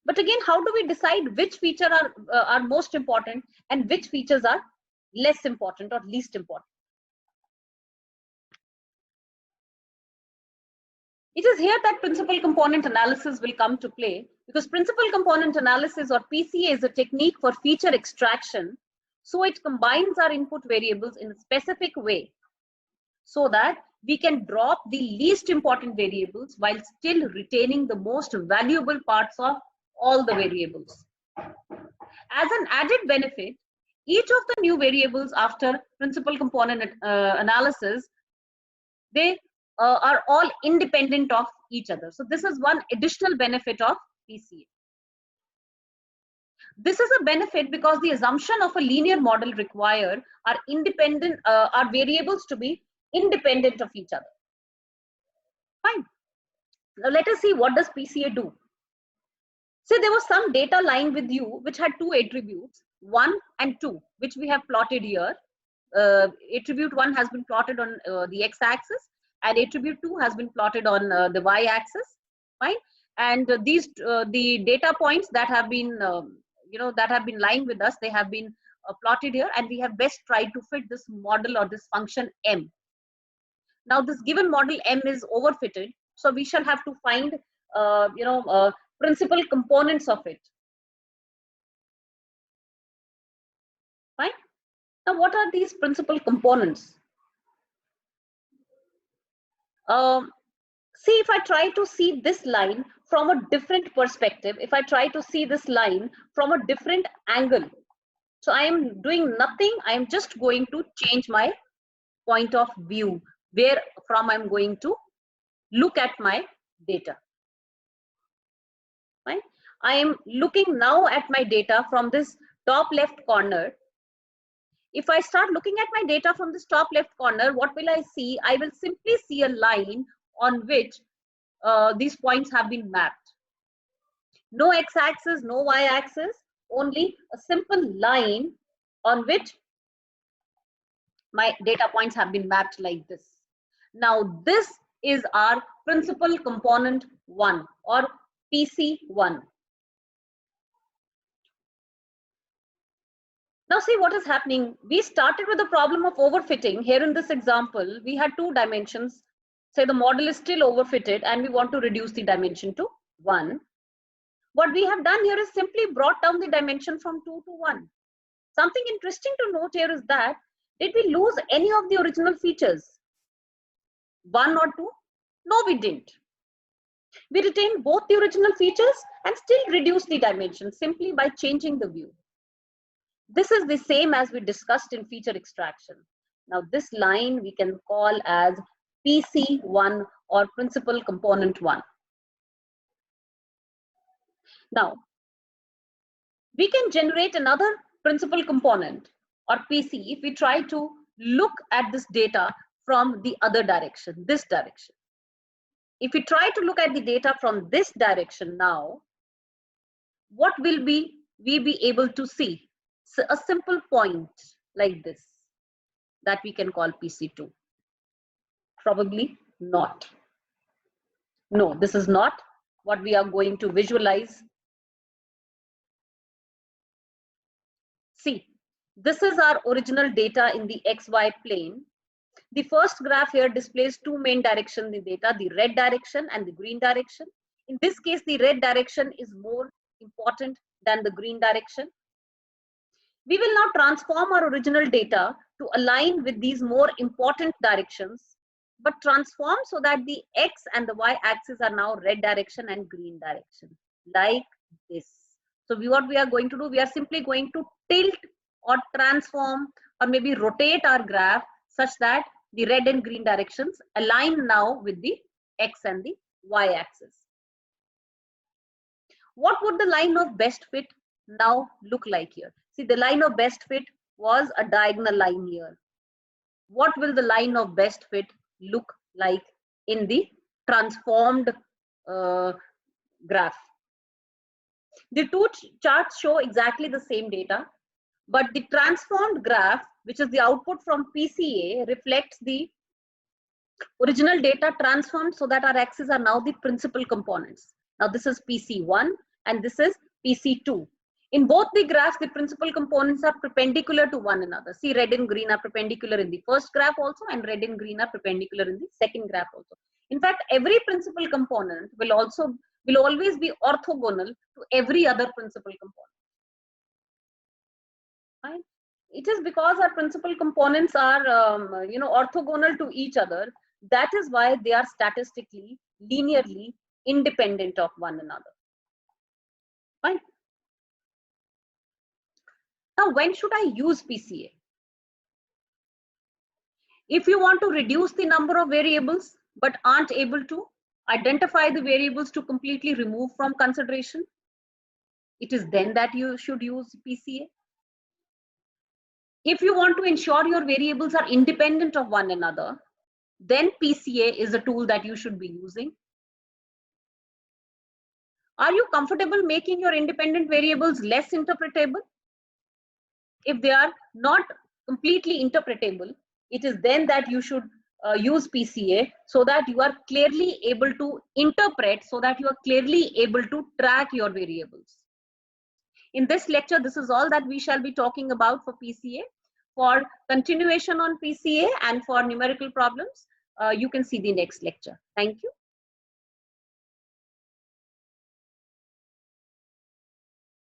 But again, how do we decide which features are most important and which features are less important or least important? It is here that principal component analysis will come to play, because principal component analysis, or PCA, is a technique for feature extraction. So it combines our input variables in a specific way so that we can drop the least important variables while still retaining the most valuable parts of all the variables. As an added benefit, each of the new variables after principal component analysis, they are all independent of each other. So this is one additional benefit of PCA. This is a benefit because the assumption of a linear model require our independent our variables to be independent of each other. Fine. Now let us see, what does PCA do? Say there was some data line with you which had two attributes, 1 and 2, which we have plotted here. Attribute 1 has been plotted on the x-axis, and attribute 2 has been plotted on the y-axis. Fine. And these the data points that have been that have been lying with us, they have been plotted here, and we have best tried to fit this model or this function m. Now this given model m is overfitted, so we shall have to find principal components of it. Fine. Now what are these principal components? See, if I try to see this line from a different perspective, if I try to see this line from a different angle, so I am doing nothing, I am just going to change my point of view, where from I'm going to look at my data. Right? I am looking now at my data from this top left corner. If I start looking at my data from this top left corner, what will I see? I will simply see a line on which these points have been mapped. No x-axis, no y-axis, only a simple line on which my data points have been mapped like this. Now this is our principal component 1, or PC1. Now see what is happening. We started with the problem of overfitting. Here in this example, we had 2 dimensions. Say the model is still overfitted and we want to reduce the dimension to 1. What we have done here is simply brought down the dimension from 2 to 1. Something interesting to note here is that, did we lose any of the original features? 1 or 2? No, we didn't. We retained both the original features and still reduced the dimension simply by changing the view. This is the same as we discussed in feature extraction. Now this line we can call as PC1, or principal component 1. Now we can generate another principal component, or PC, if we try to look at this data from the other direction, this direction. If we try to look at the data from this direction now, what will we be able to see? So a simple point like this that we can call PC2. Probably not. No, this is not what we are going to visualize. See, this is our original data in the XY plane. The first graph here displays 2 main directions in the data, the red direction and the green direction. In this case, the red direction is more important than the green direction. We will now transform our original data to align with these more important directions, but transform so that the X and the Y axis are now red direction and green direction, like this. So what we are going to do, we are simply going to tilt or transform or maybe rotate our graph such that the red and green directions align now with the X and the Y axis. What would the line of best fit now look like here? See, the line of best fit was a diagonal line here. What will the line of best fit look like in the transformed graph? The 2 charts show exactly the same data, but the transformed graph, which is the output from PCA, reflects the original data transformed so that our axes are now the principal components. Now this is PC1 and this is PC2. In both the graphs, the principal components are perpendicular to one another. See, red and green are perpendicular in the first graph also, and red and green are perpendicular in the second graph also. In fact, every principal component will always be orthogonal to every other principal component. Right? It is because our principal components are orthogonal to each other. That is why they are statistically linearly independent of one another. Fine. Now, when should I use PCA? If you want to reduce the number of variables but aren't able to identify the variables to completely remove from consideration, it is then that you should use PCA. If you want to ensure your variables are independent of one another, then PCA is a tool that you should be using. Are you comfortable making your independent variables less interpretable? If they are not completely interpretable, it is then that you should use PCA, so that you are clearly able to interpret, so that you are clearly able to track your variables. In this lecture, this is all that we shall be talking about for PCA. For continuation on PCA and for numerical problems, you can see the next lecture. Thank you.